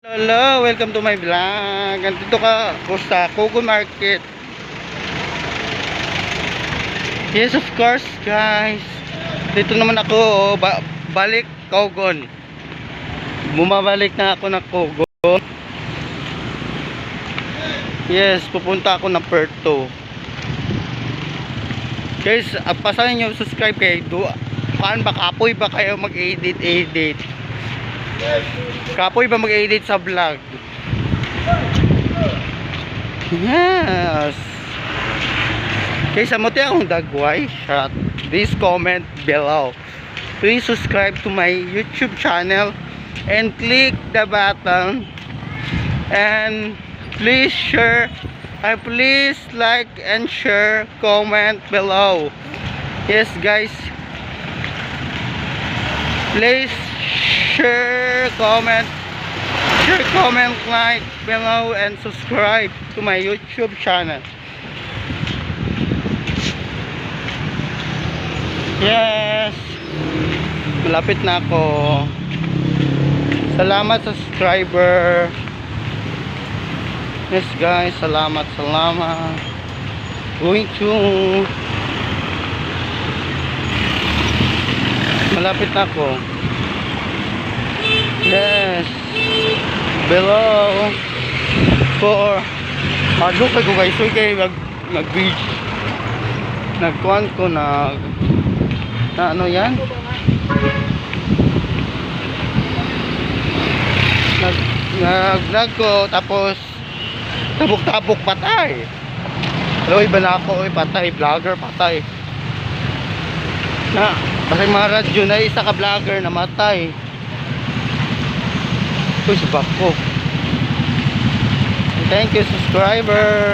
Hello, welcome to my vlog. Nandito ka ako sa Kogon Market. Yes, of course, guys. Dito naman ako, balik Kogon. Bumabalik na ako ng Kogon. Yes, pupunta ako ng Puerto. Guys, pasahin nyo subscribe kay Paan ba kapoy ba kayo mag-edit? Kapoy ba mag-edit sa vlog? Yes. Kaysa mo tayo akong dagway shot. Please comment below. Please subscribe to my YouTube channel and click the button, and please share and please like and share, comment below. Yes, guys, please share, comment, like below, and subscribe to my YouTube channel. Yes, malapit na ako. Salamat sa subscriber. Yes, guys, salamat. Going to malapit na ako. Yes, below for madukay ko guys. So kay nag-beach, nagkuhan ko na ano yan, nag-vlog ko, tapos tabok-tabok patay. Hello, iba na ako, patay, vlogger patay na, kasi mga radyo na isa ka vlogger na matay. Ito si Bako. Thank you, subscriber.